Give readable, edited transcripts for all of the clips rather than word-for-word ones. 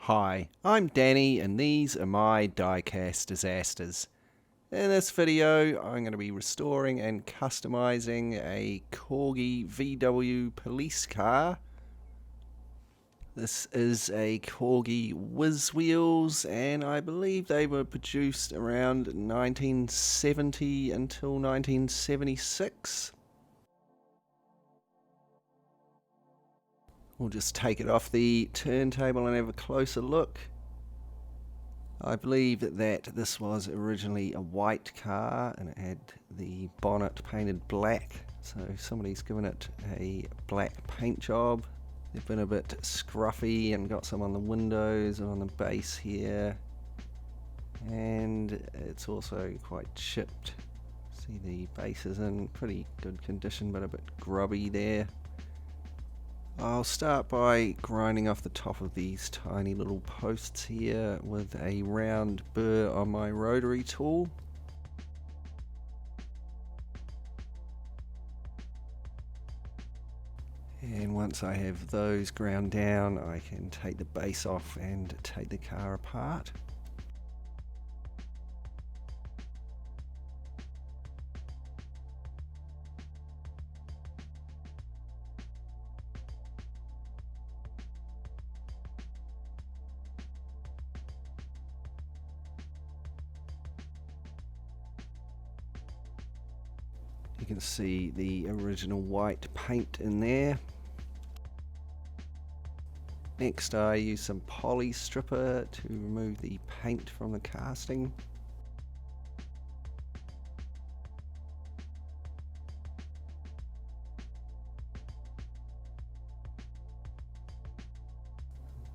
Hi, I'm Danny and these are my Diecast Disasters. In this video I'm going to be restoring and customizing a Corgi VW police car. This is a Corgi Whizzwheels and I believe they were produced around 1970 until 1976. We'll just take it off the turntable and have a closer look. I believe that this was originally a white car and it had the bonnet painted black, so somebody's given it a black paint job. They've been a bit scruffy and got some on the windows and on the base here, and it's also quite chipped. See, the base is in pretty good condition but a bit grubby there. I'll start by grinding off the top of these tiny little posts here with a round burr on my rotary tool. And once I have those ground down, I can take the base off and take the car apart. You can see the original white paint in there. Next I use some poly stripper to remove the paint from the casting.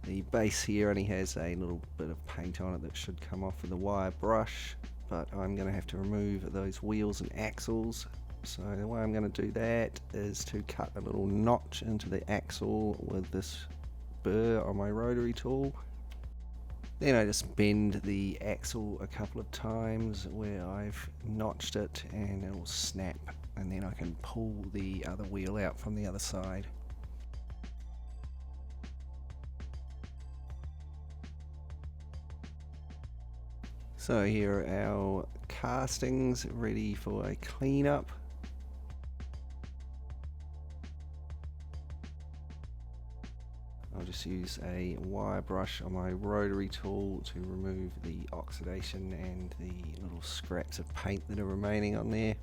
The base here only has a little bit of paint on it that should come off with a wire brush, but I'm going to have to remove those wheels and axles. So the way I'm going to do that is to cut a little notch into the axle with this burr on my rotary tool. Then I just bend the axle a couple of times where I've notched it and it will snap, and then I can pull the other wheel out from the other side. So here are our castings ready for a cleanup. I'll just use a wire brush on my rotary tool to remove the oxidation and the little scraps of paint that are remaining on there.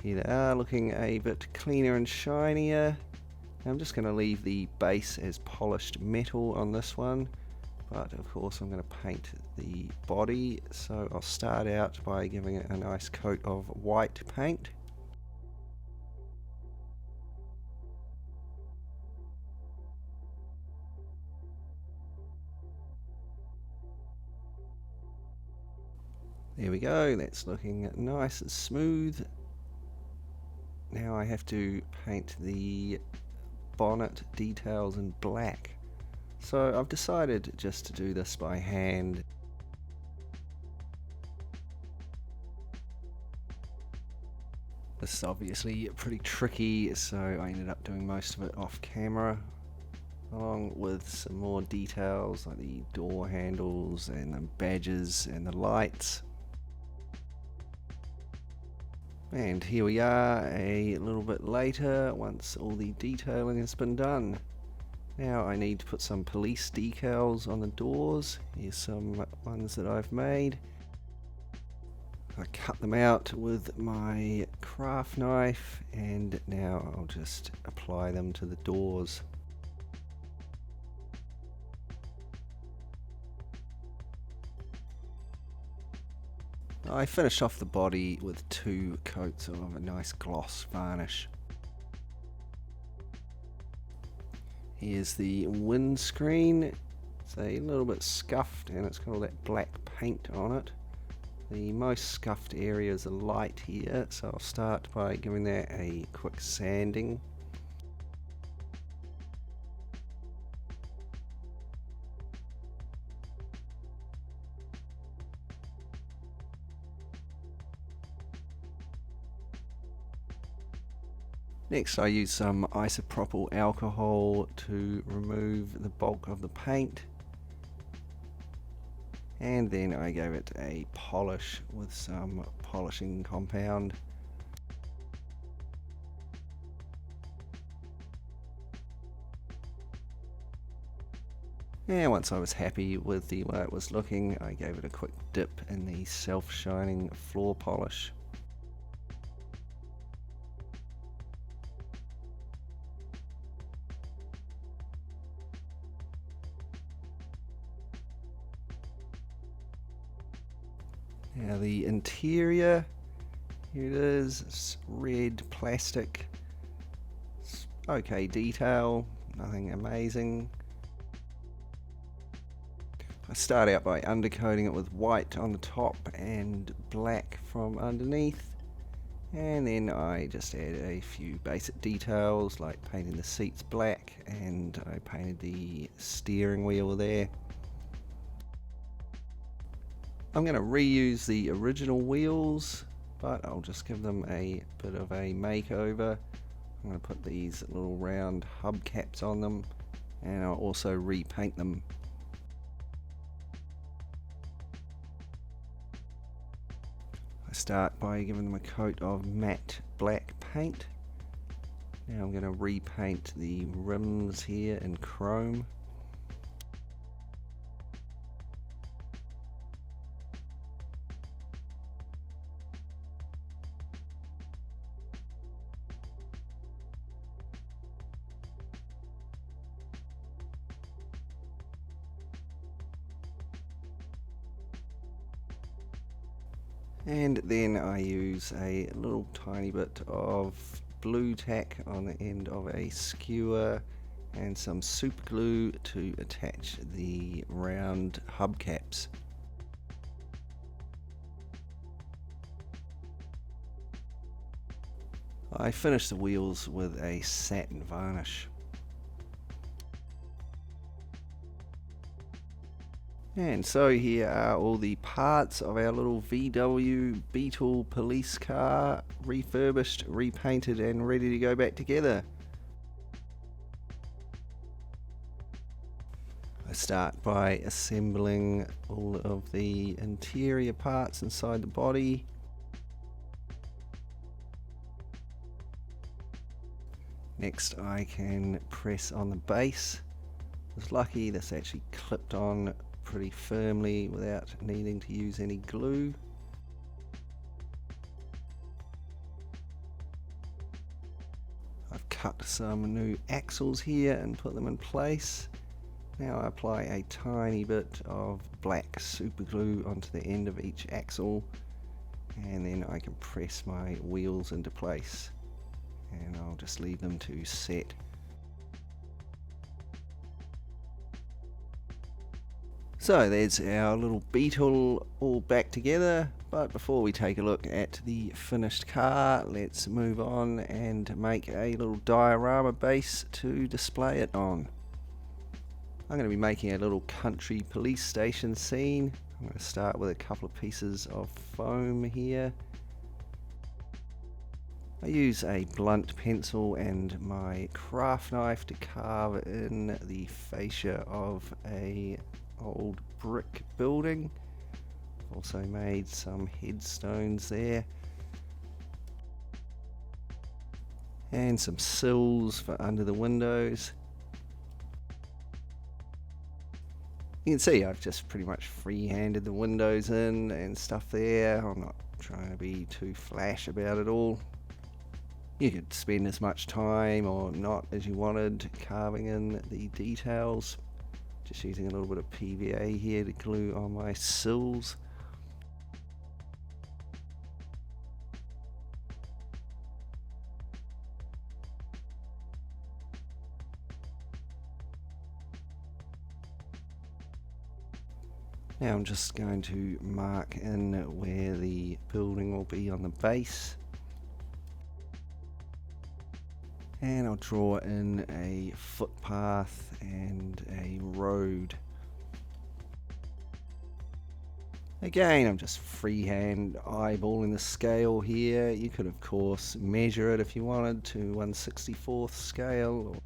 Here they are, looking a bit cleaner and shinier. I'm just going to leave the base as polished metal on this one, but of course I'm going to paint the body, so I'll start out by giving it a nice coat of white paint. There we go, that's looking nice and smooth. Now I have to paint the bonnet details in black. So I've decided just to do this by hand. This is obviously pretty tricky, so I ended up doing most of it off camera, along with some more details like the door handles and the badges and the lights. And here we are a little bit later, once all the detailing has been done. Now I need to put some police decals on the doors. Here's some ones that I've made. I cut them out with my craft knife, and now I'll just apply them to the doors. I finished off the body with 2 coats of a nice gloss varnish. Here's the windscreen. It's a little bit scuffed and it's got all that black paint on it. The most scuffed areas are light here, so I'll start by giving that a quick sanding. Next I use some isopropyl alcohol to remove the bulk of the paint, and then I gave it a polish with some polishing compound. And once I was happy with the way it was looking, I gave it a quick dip in the self-shining floor polish. Now the interior, here it is, it's red plastic, it's okay detail, nothing amazing. I start out by undercoating it with white on the top and black from underneath, and then I just add a few basic details like painting the seats black, and I painted the steering wheel there. I'm going to reuse the original wheels, but I'll just give them a bit of a makeover. I'm going to put these little round hubcaps on them, and I'll also repaint them. I start by giving them a coat of matte black paint. Now I'm going to repaint the rims here in chrome. And then I use a little tiny bit of blue tack on the end of a skewer and some super glue to attach the round hubcaps. I finished the wheels with a satin varnish. And so here are all the parts of our little VW Beetle police car, refurbished, repainted and ready to go back together. I start by assembling all of the interior parts inside the body. Next I can press on the base. I was lucky this actually clipped on pretty firmly without needing to use any glue. I've cut some new axles here and put them in place. Now I apply a tiny bit of black super glue onto the end of each axle, and then I can press my wheels into place, and I'll just leave them to set. So there's our little Beetle all back together, but before we take a look at the finished car, let's move on and make a little diorama base to display it on. I'm going to be making a little country police station scene. I'm going to start with a couple of pieces of foam here. I use a blunt pencil and my craft knife to carve in the fascia of a old brick building. I've also made some headstones there and some sills for under the windows. You can see I've just pretty much free-handed the windows in and stuff there. I'm not trying to be too flash about it all. You could spend as much time or not as you wanted carving in the details. Just using a little bit of PVA here to glue on my sills. Now I'm just going to mark in where the building will be on the base. And I'll draw in a footpath and a road. Again, I'm just freehand eyeballing the scale here. You could of course measure it if you wanted to 1/64th scale.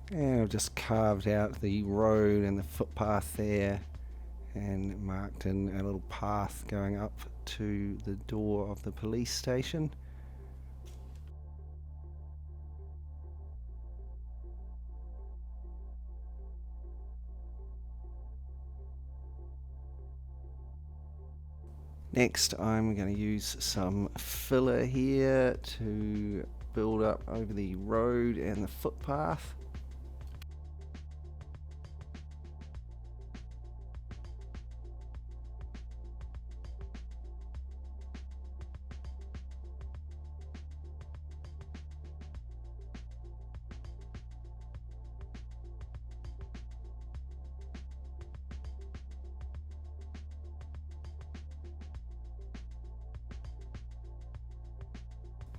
And I've just carved out the road and the footpath there and marked in a little path going up to the door of the police station. Next, I'm going to use some filler here to build up over the road and the footpath.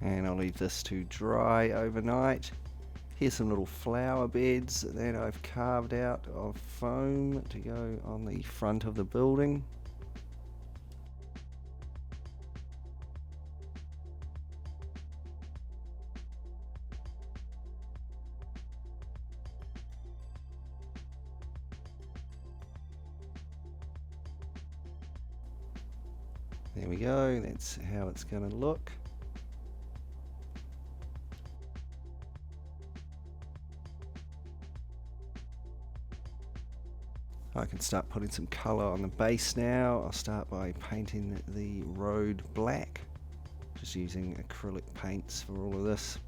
And I'll leave this to dry overnight. Here's some little flower beds that I've carved out of foam to go on the front of the building. There we go, that's how it's going to look. I can start putting some colour on the base now. I'll start by painting the road black, just using acrylic paints for all of this.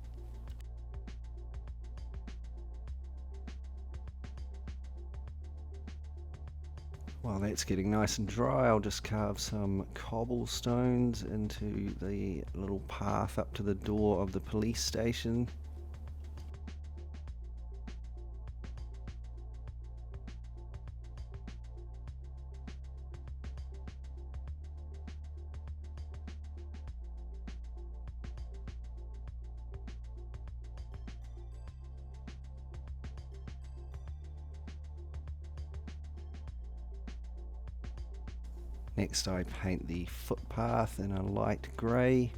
While that's getting nice and dry, I'll just carve some cobblestones into the little path up to the door of the police station. Next I paint the footpath in a light grey.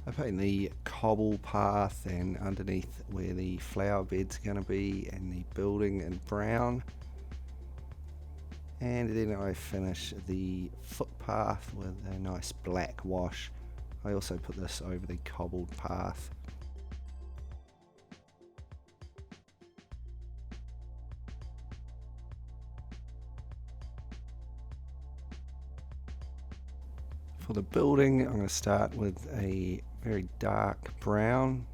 I paint the cobble path and underneath where the flower bed's going to be and the building in brown. And then I finish the footpath with a nice black wash. I also put this over the cobbled path. For the building, I'm going to start with a very dark brown.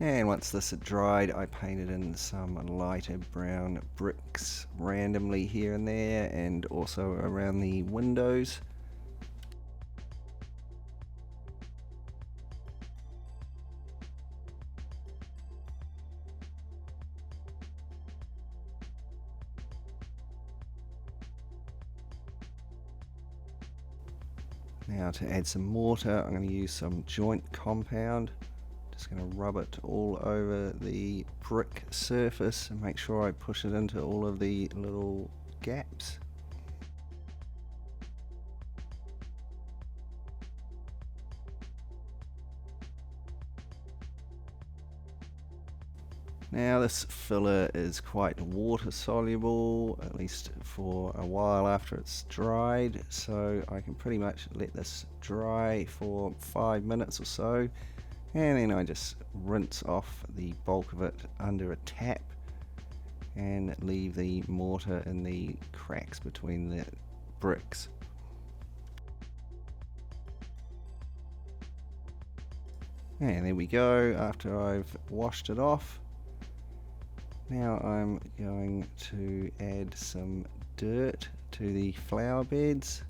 And once this had dried, I painted in some lighter brown bricks randomly here and there, and also around the windows. Now to add some mortar, I'm going to use some joint compound. Just going to rub it all over the brick surface and make sure I push it into all of the little gaps. Now this filler is quite water soluble, at least for a while after it's dried, so I can pretty much let this dry for 5 minutes or so, and then I just rinse off the bulk of it under a tap and leave the mortar in the cracks between the bricks. And there we go, after I've washed it off. Now I'm going to add some dirt to the flower beds.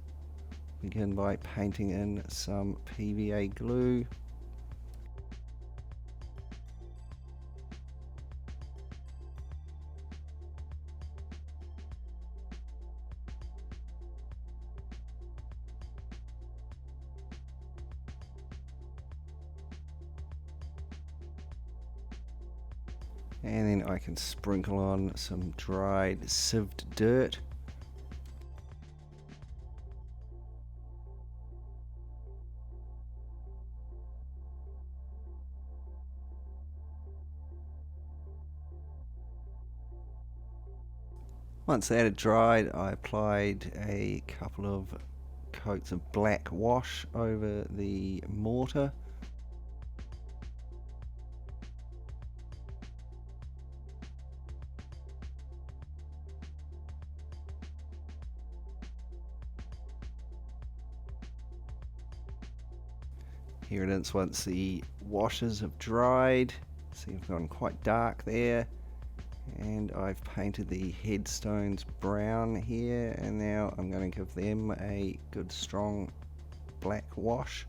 Begin by painting in some PVA glue. And then I can sprinkle on some dried sieved dirt. Once that had dried, I applied a couple of coats of black wash over the mortar. Here it is once the washes have dried. See, I've gone quite dark there. And I've painted the headstones brown here, and now I'm going to give them a good strong black wash.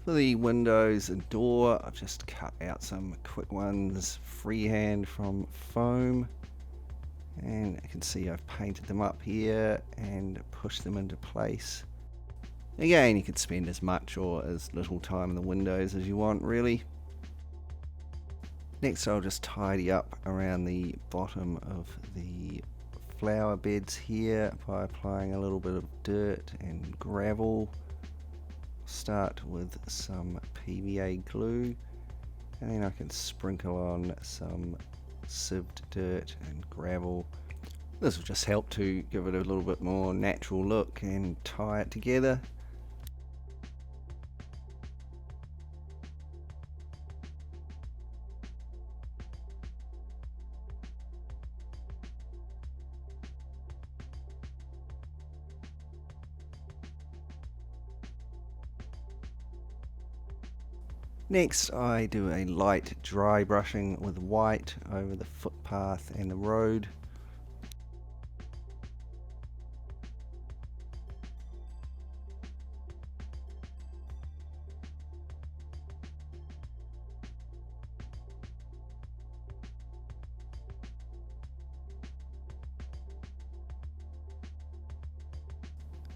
For the windows and door, I've just cut out some quick ones freehand from foam, and you can see I've painted them up here and pushed them into place. Again, you could spend as much or as little time in the windows as you want, really. Next, I'll just tidy up around the bottom of the flower beds here by applying a little bit of dirt and gravel. Start with some PVA glue, and then I can sprinkle on some sieved dirt and gravel. This will just help to give it a little bit more natural look and tie it together. Next, I do a light dry brushing with white over the footpath and the road.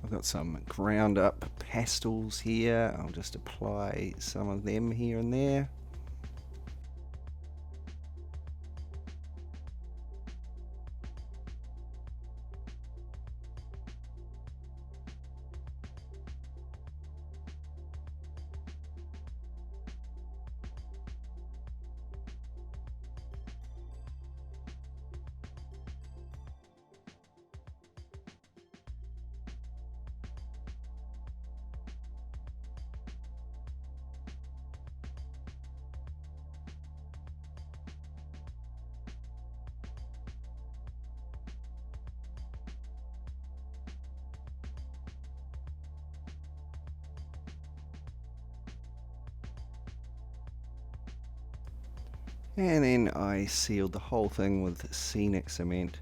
I've got some ground up pastels here. I'll just apply some of them here and there. And then I sealed the whole thing with scenic cement.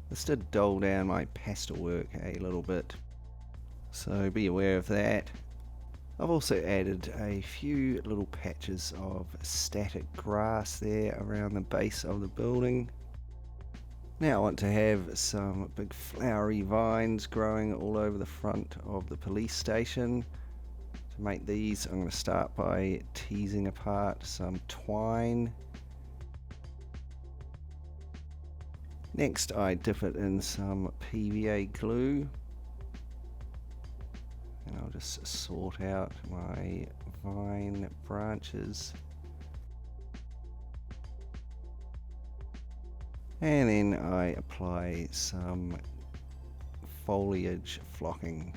This did dull down my pastel work a little bit, so be aware of that. I've also added a few little patches of static grass there around the base of the building. Now I want to have some big flowery vines growing all over the front of the police station. To make these, I'm going to start by teasing apart some twine. Next I dip it in some PVA glue. And I'll just sort out my vine branches. And then I apply some foliage flocking.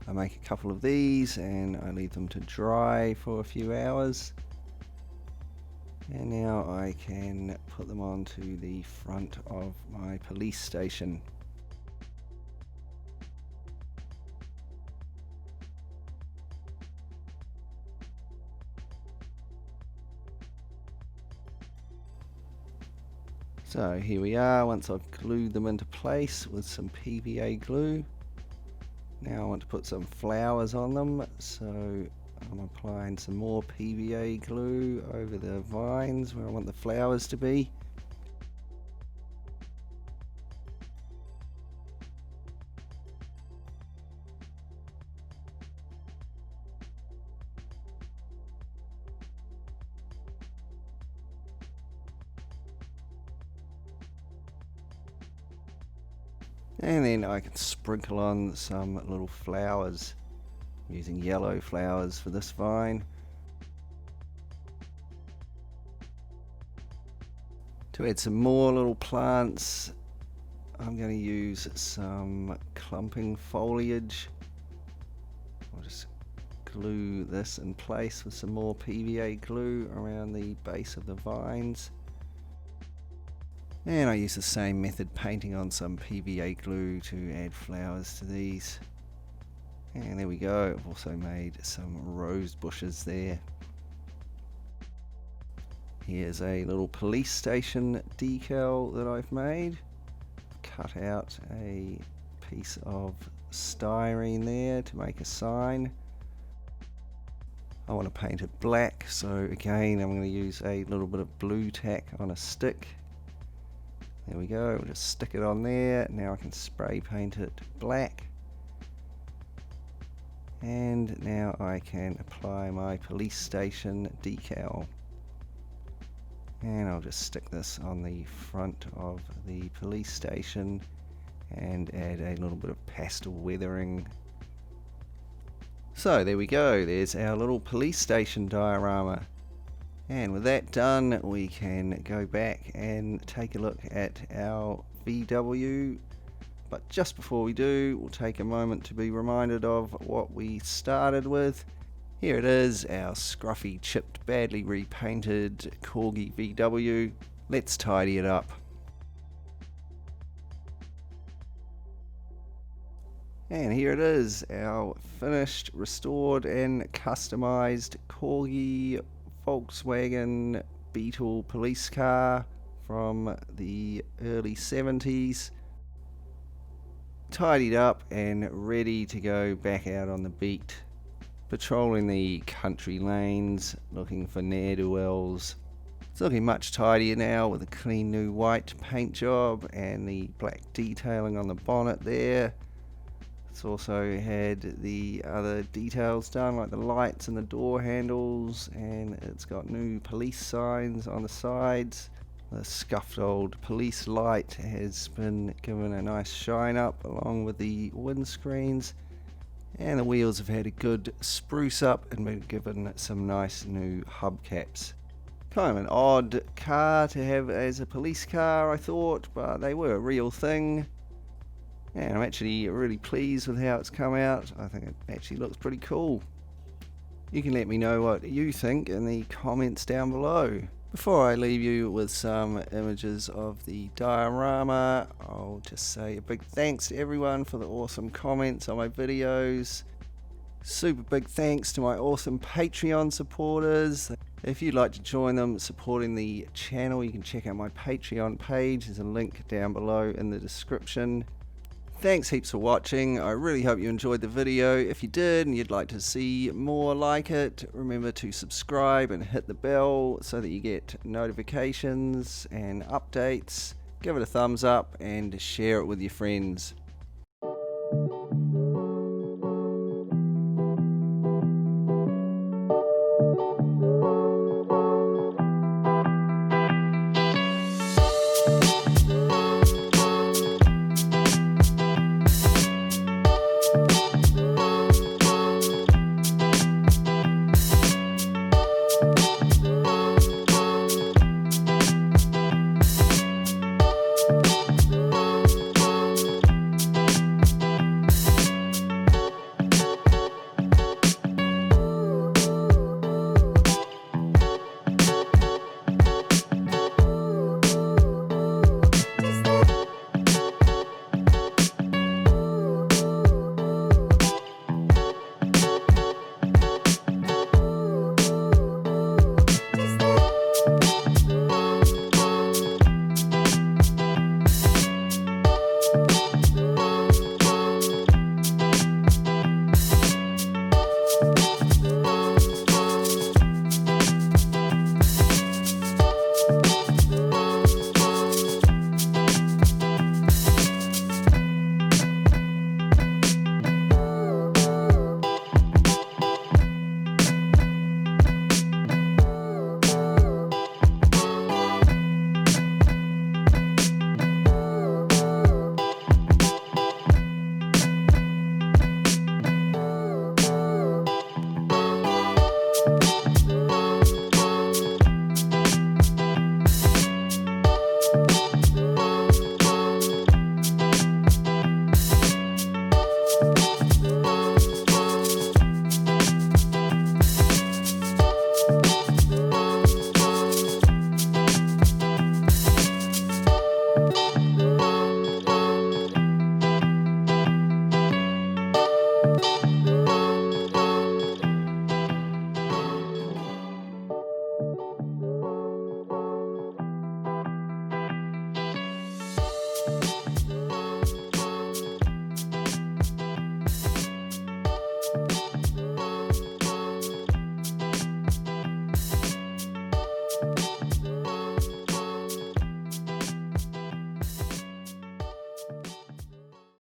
I make a couple of these and I leave them to dry for a few hours. And now I can put them onto the front of my police station. So here we are, once I've glued them into place with some PVA glue. Now I want to put some flowers on them, so I'm applying some more PVA glue over the vines where I want the flowers to be. And then I can sprinkle on some little flowers. I'm using yellow flowers for this vine. To add some more little plants, I'm going to use some clumping foliage. I'll just glue this in place with some more PVA glue around the base of the vines. And I use the same method, painting on some PVA glue to add flowers to these. And there we go, I've also made some rose bushes there. Here's a little police station decal that I've made. Cut out a piece of styrene there to make a sign. I want to paint it black, so again I'm going to use a little bit of blue tack on a stick. There we go, we'll just stick it on there. Now I can spray paint it black. And now I can apply my police station decal. And I'll just stick this on the front of the police station and add a little bit of pastel weathering. So there we go, there's our little police station diorama. And with that done, we can go back and take a look at our VW. But just before we do, we'll take a moment to be reminded of what we started with. Here it is, our scruffy, chipped, badly repainted Corgi VW. Let's tidy it up. And here it is, our finished, restored and customized Corgi Volkswagen Beetle police car from the early 70s. Tidied up and ready to go back out on the beat, patrolling the country lanes, looking for ne'er-do-wells. It's looking much tidier now with a clean new white paint job and the black detailing on the bonnet there. It's also had the other details done, like the lights and the door handles, and it's got new police signs on the sides. The scuffed old police light has been given a nice shine up along with the windscreens, and the wheels have had a good spruce up and been given some nice new hubcaps. Kind of an odd car to have as a police car, I thought, but they were a real thing. And I'm actually really pleased with how it's come out. I think it actually looks pretty cool. You can let me know what you think in the comments down below. Before I leave you with some images of the diorama, I'll just say a big thanks to everyone for the awesome comments on my videos. Super big thanks to my awesome Patreon supporters. If you'd like to join them supporting the channel, you can check out my Patreon page. There's a link down below in the description. Thanks heaps for watching. I really hope you enjoyed the video. If you did and you'd like to see more like it, remember to subscribe and hit the bell so that you get notifications and updates. Give it a thumbs up and share it with your friends.